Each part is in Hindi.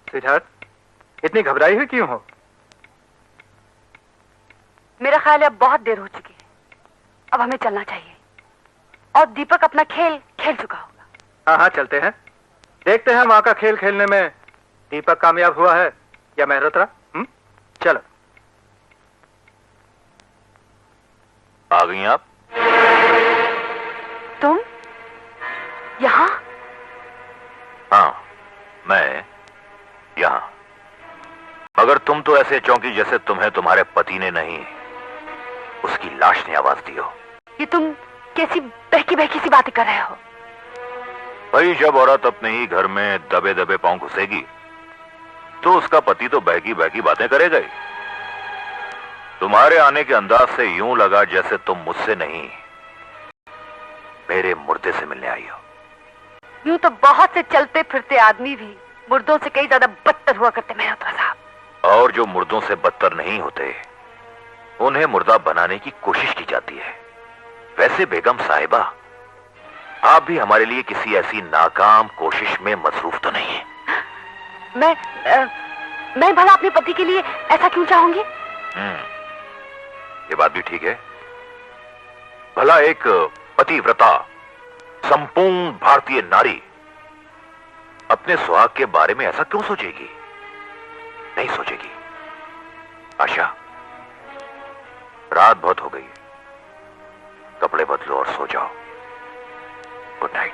स्वीटहार्ट, इतनी घबराई हुई क्यों हो? मेरा ख्याल है अब बहुत देर हो चुकी है, अब हमें चलना चाहिए। और दीपक अपना खेल खेल चुका होगा। हाँ हाँ चलते हैं, देखते हैं वहां का खेल खेलने में दीपक कामयाब हुआ है या मेहरोत्रा। चलो। आ गई आप? तुम यहाँ? हाँ, मैं यहाँ। मगर तुम तो ऐसे चौंकी जैसे तुम्हें तुम्हारे पति ने नहीं, उसकी लाश ने आवाज दी हो। ये तुम कैसी बहकी बहकी सी बातें कर रहे हो? भाई, जब औरत अपने ही घर में दबे दबे पांव घुसेगी तो उसका पति तो बहकी बहकी बातें करेगा ही। तुम्हारे आने के अंदाज से यूं लगा जैसे तुम मुझसे नहीं, मेरे मुर्दे से मिलने आई हो। यूं तो बहुत से चलते फिरते आदमी भी मुर्दों से कई ज्यादा बदतर हुआ करते मेहरोत्रा साहब। और जो मुर्दों से बदतर नहीं होते उन्हें मुर्दा बनाने की कोशिश की जाती है। वैसे बेगम साहिबा, आप भी हमारे लिए किसी ऐसी नाकाम कोशिश में मसरूफ तो नहीं है? मैं भला अपने पति के लिए ऐसा क्यों चाहूंगी? ये बात भी ठीक है। भला एक पतिव्रता संपूर्ण भारतीय नारी अपने सुहाग के बारे में ऐसा क्यों सोचेगी? नहीं सोचेगी। आशा, रात बहुत हो गई है, कपड़े बदलो और सो जाओ। Good night.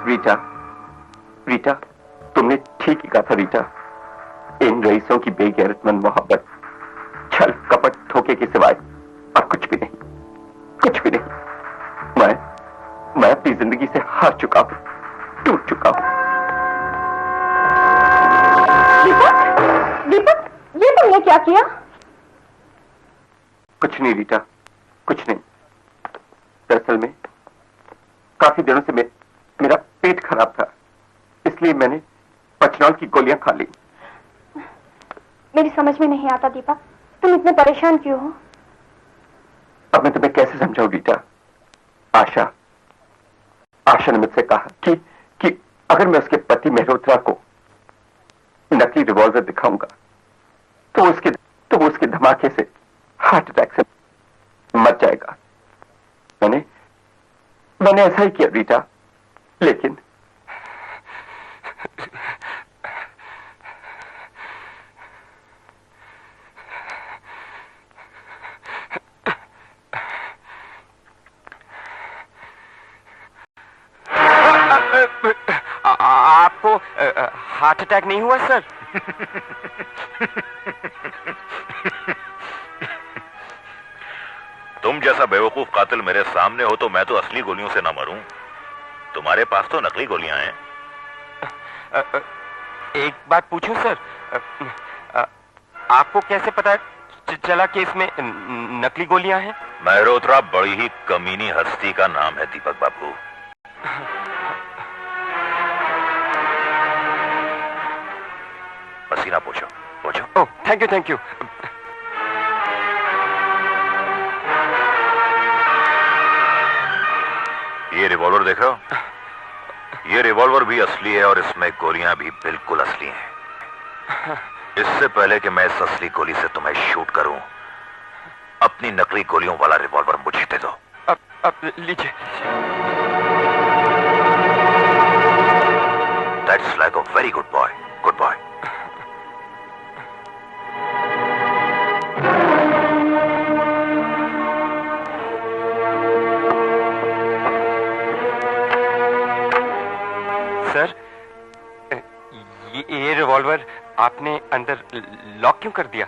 रीटा, रीटा, तुमने ठीक ही कहा था रीटा। इन रईसों की बेगैरतमंद मोहब्बत छल कपट धोखे के सिवाय और कुछ भी नहीं, कुछ भी नहीं। मैं अपनी जिंदगी से हार चुका हूं, टूट चुका हूं। दीपक, दीपक, ये तुमने क्या किया? कुछ नहीं रीटा, कुछ नहीं। दरअसल में काफी दिनों से मेरा पेट खराब था, इसलिए मैंने पचनौल की गोलियां खा ली। मेरी समझ में नहीं आता दीपक, तुम इतने परेशान क्यों हो? अब मैं तुम्हें कैसे समझाऊं रीटा? आशा ने मुझसे कहा कि अगर मैं उसके पति मेहरोत्रा को नकली रिवॉल्वर दिखाऊंगा तो वो उसके धमाके से हार्ट अटैक से मर जाएगा। मैंने ऐसा ही किया रीटा, लेकिन आपको हार्ट अटैक नहीं हुआ सर? तुम जैसा बेवकूफ कातिल मेरे सामने हो तो मैं तो असली गोलियों से ना मरूं। तुम्हारे पास तो नकली गोलियां हैं। एक बात पूछूं सर, आपको कैसे पता चला कि इसमें नकली गोलियां हैं? मेहरोत्रा बड़ी ही कमीनी हस्ती का नाम है दीपक बाबू। पसीना पोछो, पोछो। ओह, थैंक यू। ये रिवॉल्वर देखो, ये रिवॉल्वर भी असली है और इसमें गोलियां भी बिल्कुल असली हैं। इससे पहले कि मैं इस असली गोली से तुम्हें शूट करूं, अपनी नकली गोलियों वाला रिवॉल्वर मुझे दे दो। अब लीजिए। That's like a very good boy. Good boy. Sir, ये रिवॉल्वर आपने अंदर लॉक क्यों कर दिया?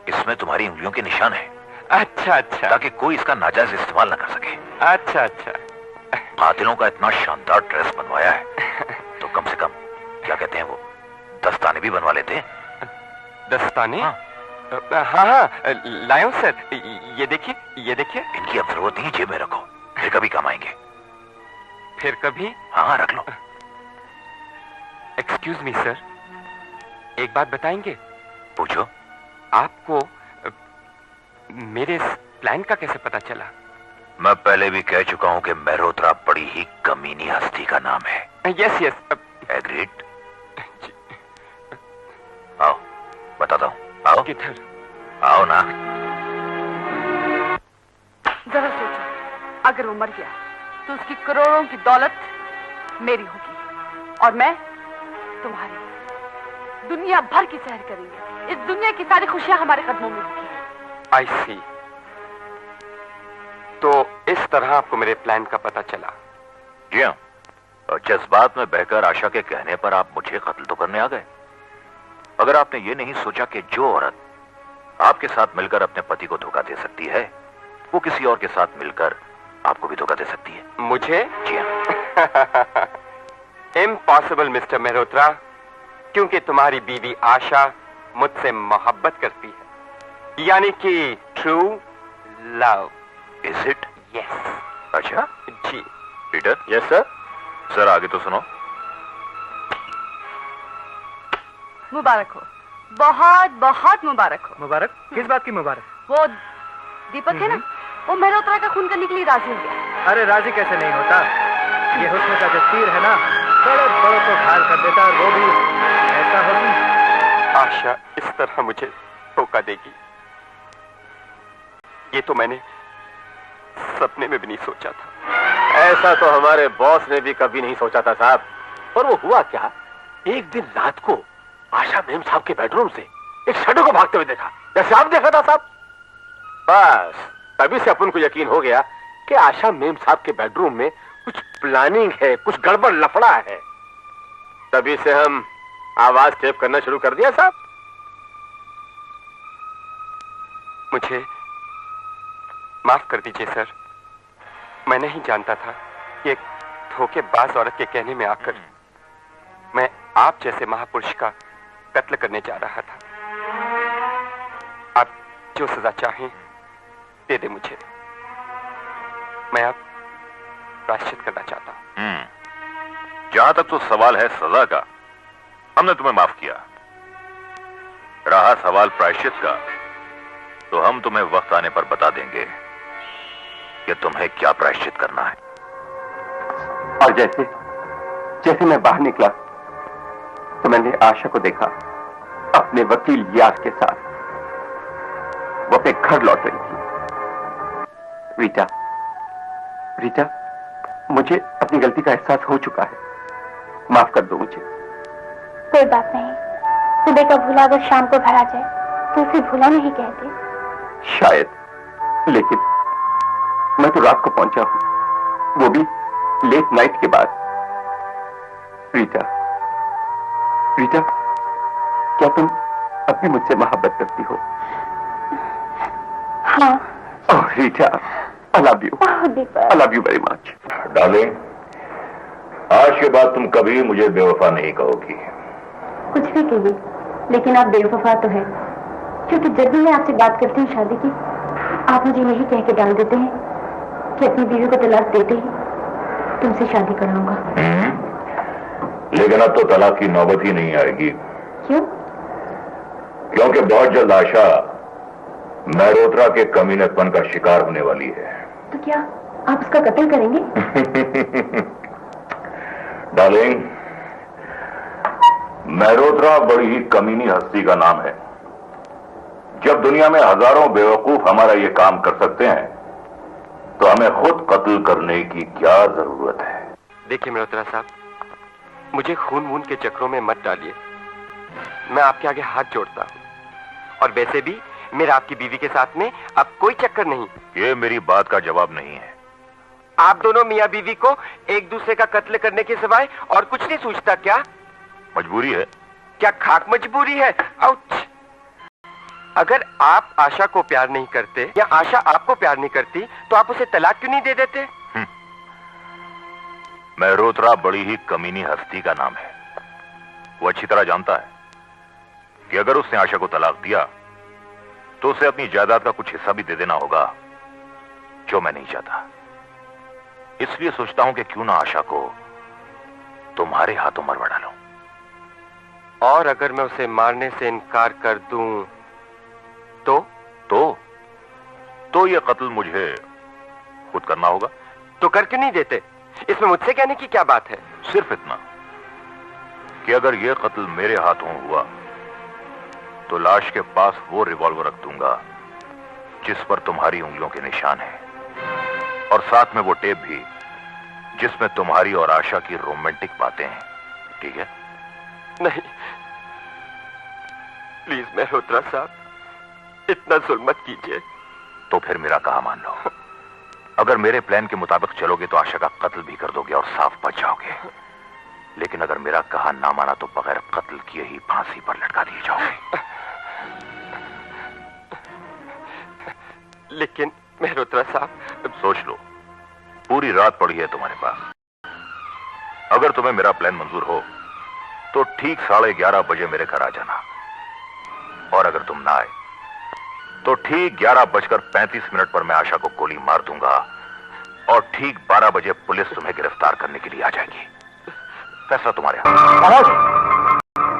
इसमें तुम्हारी उंगलियों के निशान हैं। अच्छा, ताकि कोई इसका नाजायज इस्तेमाल ना कर सके। अच्छा। कातिलों का इतना शानदार ड्रेस बनवाया है तो कम से कम क्या कहते हैं वो, दस्ताने भी बनवा लेते हैं। दस्ताने? हाँ, लायो सर। ये देखिए। इनकी अब जरूरत नहीं, जेब में रखो, फिर कभी काम आएंगे। फिर कभी? हाँ, रख लो। एक्सक्यूज मी सर, एक बात बताएंगे? पूछो। आपको मेरे इस प्लान का कैसे पता चला? मैं पहले भी कह चुका हूं कि मेहरोत्रा बड़ी ही कमीनी हस्ती का नाम है। Yes yes. एग्रीड? आओ बताता हूं। आओ। किधर? आओ ना। जरा सोचो, अगर वो मर गया तो उसकी करोड़ों की दौलत मेरी होगी और मैं तुम्हारी। दुनिया भर की सैर करेंगे, इस दुनिया की सारी खुशियां हमारे कदमों में होगी। आई सी। तो इस तरह आपको मेरे प्लान का पता चला? जी हाँ, और जज्बात में बहकर आशा के कहने पर आप मुझे कत्ल तो करने आ गए। अगर आपने ये नहीं सोचा कि जो औरत आपके साथ मिलकर अपने पति को धोखा दे सकती है, वो किसी और के साथ मिलकर आपको भी धोखा दे सकती है। मुझे? जी हाँ। इम्पॉसिबल मिस्टर मेहरोत्रा, क्योंकि तुम्हारी बीवी आशा मुझसे मोहब्बत करती है, यानी कि true love. Is it? Yes. अच्छा जी। पीटर? Yes sir. सर आगे तो सुनो। मुबारक हो, बहुत बहुत मुबारक हो। मुबारक? किस बात की मुबारक? वो दीपक है ना, वो मेहरोत्रा का खून करने के लिए राजी हो गया। अरे राजी कैसे नहीं होता? ये हुस्न का जो तीर है ना, बड़े बड़ों को घायल कर देता है, वो भी ऐसा हुस्न। आशा इस तरह मुझे धोखा देगी, ये तो मैंने सपने में भी नहीं सोचा था। ऐसा तो हमारे बॉस ने भी कभी नहीं सोचा था साहब। और वो हुआ क्या, एक दिन रात को आशा मेम साहब के बेडरूम से एक शैडो को भागते हुए देखा, जैसे आप देखा था साहब। बस तभी से अपन को यकीन हो गया कि आशा मेम साहब के बेडरूम में कुछ प्लानिंग है, कुछ गड़बड़ लफड़ा है। तभी से हम आवाज टेप करना शुरू कर दिया साहब। मुझे माफ कर दीजिए सर, मैं नहीं जानता था कि एक धोखेबाज औरत के कहने में आकर मैं आप जैसे महापुरुष का कत्ल करने जा रहा था। आप जो सजा चाहें दे दे मुझे, मैं अब प्रायश्चित करना चाहता हूं। जहां तक तो सवाल है सजा का, हमने तुम्हें माफ किया। रहा सवाल प्रायश्चित का, तो हम तुम्हें वक्त आने पर बता देंगे कि तुम्हें क्या प्रायश्चित करना है। और जैसे जैसे मैं बाहर निकला तो मैंने आशा को देखा अपने वकील यार के साथ। वो अपने घर लौट रही थी। रीटा, रीटा, मुझे अपनी गलती का एहसास हो चुका है, माफ कर दो मुझे। कोई बात नहीं, सुबह का भूला अगर शाम को घर आ जाए तो उसे भूला नहीं कहते। शायद, लेकिन मैं तो रात को पहुंचा हूं, वो भी लेट नाइट के बाद। रीटा, रीटा, क्या तुम अब भी मुझसे मोहब्बत करती हो? हाँ। Oh Rita, I love you. I love you very much. Darling, आज के बाद तुम कभी मुझे बेवफा नहीं कहोगी। कुछ भी कहिए, लेकिन आप बेवफा तो है, क्योंकि जब भी मैं आपसे बात करती हूँ शादी की, आप मुझे यही कह के डाल देते हैं कि अपनी बीवी को तलाक देते ही तुमसे शादी कराऊंगा। लेकिन अब तो तलाक की नौबत ही नहीं आएगी। क्यों? क्योंकि बहुत जल्द आशा मेहरोत्रा के कमीनेपन का शिकार होने वाली है। तो क्या आप उसका कत्ल करेंगे? डार्लिंग, मेहरोत्रा बड़ी ही कमीनी हस्ती का नाम है। जब दुनिया में हजारों बेवकूफ हमारा ये काम कर सकते हैं, तो हमें खुद कत्ल करने की क्या जरूरत है? देखिए मेहरोत्रा साहब, मुझे खून वून के चक्रों में मत डालिए। मैं आपके आगे हाथ जोड़ता हूं, और वैसे भी मेरा आपकी बीवी के साथ में अब कोई चक्कर नहीं। ये मेरी बात का जवाब नहीं है। आप दोनों मियां बीवी को एक दूसरे का कत्ल करने के सिवाय और कुछ नहीं सूझता क्या? मजबूरी है। क्या खाक मजबूरी है? आउच! अगर आप आशा को प्यार नहीं करते या आशा आपको प्यार नहीं करती, तो आप उसे तलाक क्यों नहीं दे देते? मेहरोत्रा बड़ी ही कमीनी हस्ती का नाम है। वो अच्छी तरह जानता है कि अगर उसने आशा को तलाक दिया, तो उसे अपनी जायदाद का कुछ हिस्सा भी दे देना होगा, जो मैं नहीं चाहता। इसलिए सोचता हूं कि क्यों ना आशा को तुम्हारे हाथों मरवा डालूं। और अगर मैं उसे मारने से इनकार कर दूं तो ये कत्ल मुझे खुद करना होगा। तो कर क्यों नहीं देते? इसमें मुझसे कहने की क्या बात है? सिर्फ इतना कि अगर यह कत्ल मेरे हाथों हुआ तो लाश के पास वो रिवॉल्वर रख दूंगा जिस पर तुम्हारी उंगलियों के निशान हैं, और साथ में वो टेप भी जिसमें तुम्हारी और आशा की रोमांटिक बातें हैं। ठीक है? नहीं, प्लीज मेहरोत्रा साहब, इतना जुल्म मत कीजिए। तो फिर मेरा कहा मान लो। अगर मेरे प्लान के मुताबिक चलोगे तो आशा का कत्ल भी कर दोगे और साफ बच जाओगे, लेकिन अगर मेरा कहा ना माना तो बगैर कत्ल किए ही फांसी पर लटका दिए जाओगे। लेकिन मेहरोत्रा साहब, सोच लो, पूरी रात पड़ी है तुम्हारे पास। अगर तुम्हें मेरा प्लान मंजूर हो तो ठीक 11:30 बजे मेरे घर आ जाना, और अगर तुम ना आए तो ठीक 11:35 पर मैं आशा को गोली मार दूंगा और ठीक 12 बजे पुलिस तुम्हें गिरफ्तार करने के लिए आ जाएगी। फैसला तुम्हारे हाथ। महाराज,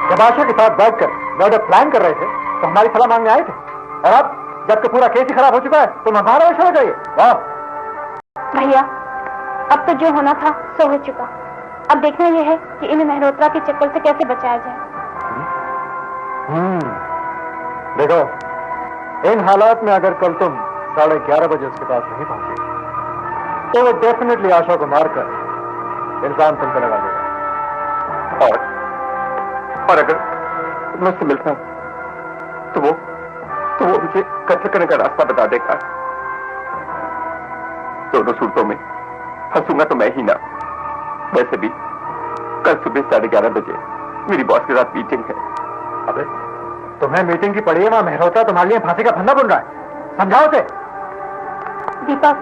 जब आशा के साथ बैठकर मर्डर प्लान कर रहे थे तो हमारी सलाह मांगने आए थे, और अब जबकि पूरा केस ही खराब हो चुका है तो हमारा विषय हो जाइए। वाह भैया, अब तो जो होना था सो हो चुका। अब देखना यह है कि इन्हें मेहरोत्रा के चक्कर से कैसे बचाया जाए। देखो, इन हालात में अगर कल तुम 11:30 बजे उसके पास नहीं पहुंचे तो वो डेफिनेटली आशा को मारकर इल्जाम तुम पे लगा देगा। और अगर मैं उससे मिलता तो वो मुझे कत्ल करने का रास्ता बता देगा। दोनों सूरतों में फंसूंगा तो मैं ही ना। वैसे भी कल सुबह 11:30 बजे मेरी बॉस के साथ मीटिंग है। अबे, तुम्हें मीटिंग की पड़ी है, वहां मेहरोत्रा तुम्हारे लिए फांसी का फंदा बुन रहा है। समझाओ उसे। दीपक,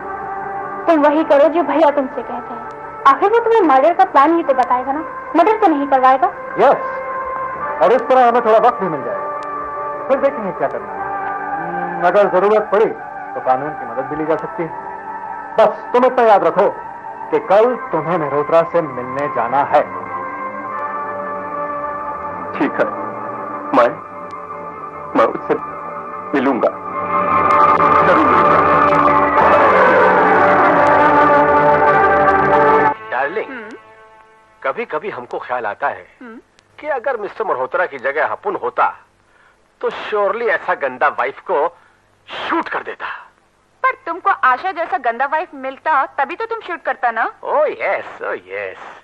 तुम वही करो जो भैया तुमसे कहते हैं। आखिर वो तुम्हें मर्डर का प्लान ही तो बताएगा ना, मर्डर तो नहीं करवाएगा। यस, और इस तरह हमें थोड़ा वक्त भी मिल जाएगा, फिर देखेंगे क्या करना है। अगर जरूरत पड़ी तो कानून की मदद भी ली जा सकती है। बस तुम इतना याद रखो कि कल तुम्हें मेहरोत्रा से मिलने जाना है। ठीक है, मैं उससे मिलूंगा, जरूर मिलूंगा। डार्लिंग, कभी कभी हमको ख्याल आता है कि अगर मिस्टर मल्होत्रा की जगह हपुन होता तो श्योरली ऐसा गंदा वाइफ को शूट कर देता। पर तुमको आशा जैसा गंदा वाइफ मिलता तभी तो तुम शूट करता ना। Oh yes, oh yes.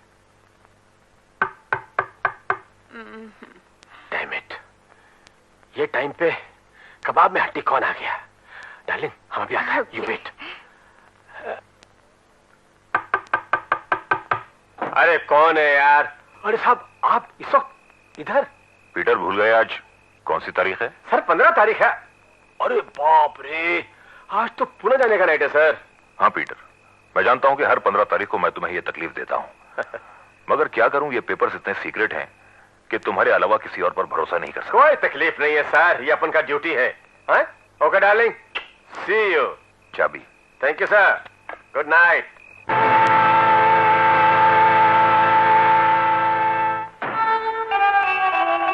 Damn it, ये टाइम पे कबाब में हड्डी कौन आ गया? डार्लिंग, हम अभी आते हैं, यू वेट। अरे कौन है यार? अरे साहब, आप इस वक्त इधर? पीटर भूल गए आज कौन सी तारीख है? सर 15 तारीख है। अरे बाप रे, आज तो पुणे जाने का नाइट है सर। हाँ पीटर, मैं जानता हूं कि हर 15 तारीख को मैं तुम्हें यह तकलीफ देता हूं, मगर क्या करूं, ये पेपर्स इतने सीक्रेट हैं कि तुम्हारे अलावा किसी और पर भरोसा नहीं कर सकता। कोई तकलीफ नहीं है सर, ये अपन का ड्यूटी है। Okay darling, see you. चाबी। Thank you sir, good night.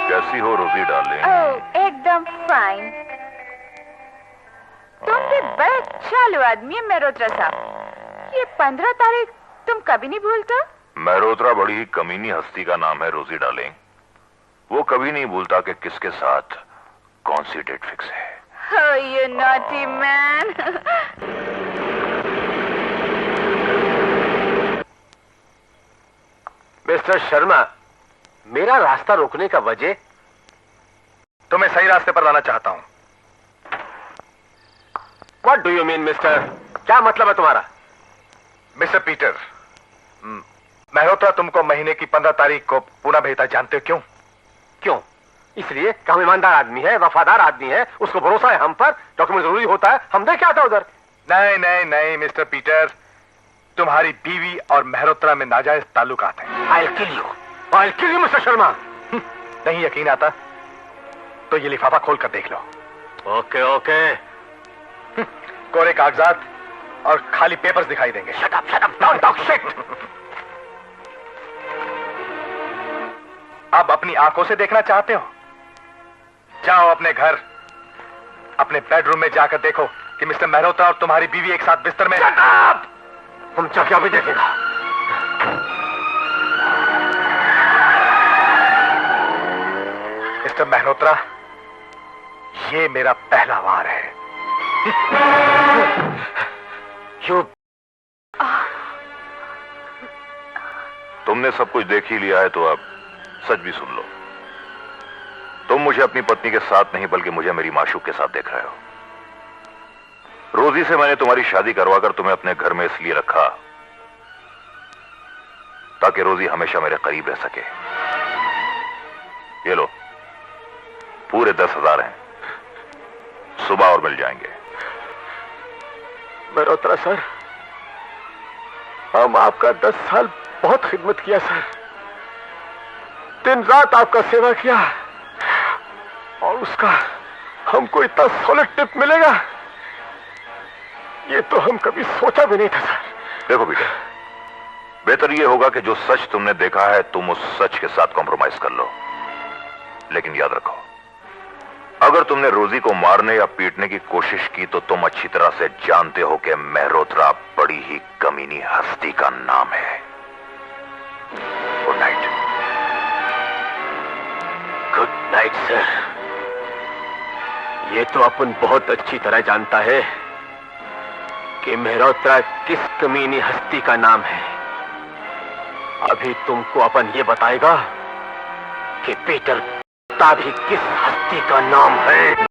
कैसी हो रोजी डार्लिंग? ओह, एकदम फाइन। तुम भी बड़े चालू आदमी है मेहरोत्रा साहब। ये 15 तारीख तुम कभी नहीं भूलता? मेहरोत्रा बड़ी ही कमीनी हस्ती का नाम है रोजी डार्लिंग। वो कभी नहीं भूलता कि किसके साथ कौन सी डेट फिक्स है। Oh, you naughty man. Mister Sharma, मेरा रास्ता रोकने का वजह? तुम्हें सही रास्ते पर लाना चाहता हूं। What do you mean, mister? क्या मतलब है तुम्हारा? मिस्टर पीटर, मेहरोत्रा तुमको महीने की 15 तारीख को पुणे भेजता, जानते हो क्यों? क्यों? इसलिए कि हम ईमानदार आदमी है, वफादार आदमी है, उसको भरोसा है हम पर, डॉक्यूमेंट जरूरी होता है, हम देख के आता उधर। नहीं नहीं नहीं मिस्टर पीटर, तुम्हारी बीवी और मेहरोत्रा में नाजायज ताल्लुकात हैं। I'll kill you, mister Sharma. नहीं यकीन आता तो ये लिफाफा खोल कर देख लो। Okay okay. कोरे कागजात और खाली पेपर्स दिखाई देंगे। Shut up, don't talk shit। अब अपनी आंखों से देखना चाहते हो? जाओ अपने घर, अपने बेडरूम में जाकर देखो कि मिस्टर मेहरोत्रा और तुम्हारी बीवी एक साथ बिस्तर में। हम क्या भी देखेगा। मिस्टर मेहरोत्रा, ये मेरा पहला वार है। क्यों? तुमने सब कुछ देख ही लिया है तो अब सच भी सुन लो। तुम मुझे अपनी पत्नी के साथ नहीं बल्कि मुझे मेरी माशूक के साथ देख रहे हो। रोजी से मैंने तुम्हारी शादी करवाकर तुम्हें अपने घर में इसलिए रखा ताकि रोजी हमेशा मेरे करीब रह सके। ये लो, पूरे 10,000 हैं, सुबह और मिल जाएंगे। मेहरोत्रा सर, हम आपका 10 साल बहुत खिदमत किया सर, दिन रात आपका सेवा किया, और उसका हमको इतना सॉलिड टिप मिलेगा ये तो हम कभी सोचा भी नहीं था सर। देखो बेटा, बेहतर यह होगा कि जो सच तुमने देखा है तुम उस सच के साथ कॉम्प्रोमाइज कर लो, लेकिन याद रखो, अगर तुमने रोजी को मारने या पीटने की कोशिश की तो तुम अच्छी तरह से जानते हो कि मेहरोत्रा बड़ी ही कमीनी हस्ती का नाम है। Good night. Good night sir. ये तो अपन बहुत अच्छी तरह जानता है कि मेहरोत्रा किस कमीनी हस्ती का नाम है। अभी तुमको अपन ये बताएगा कि पीटर भी किस हस्ती का नाम है।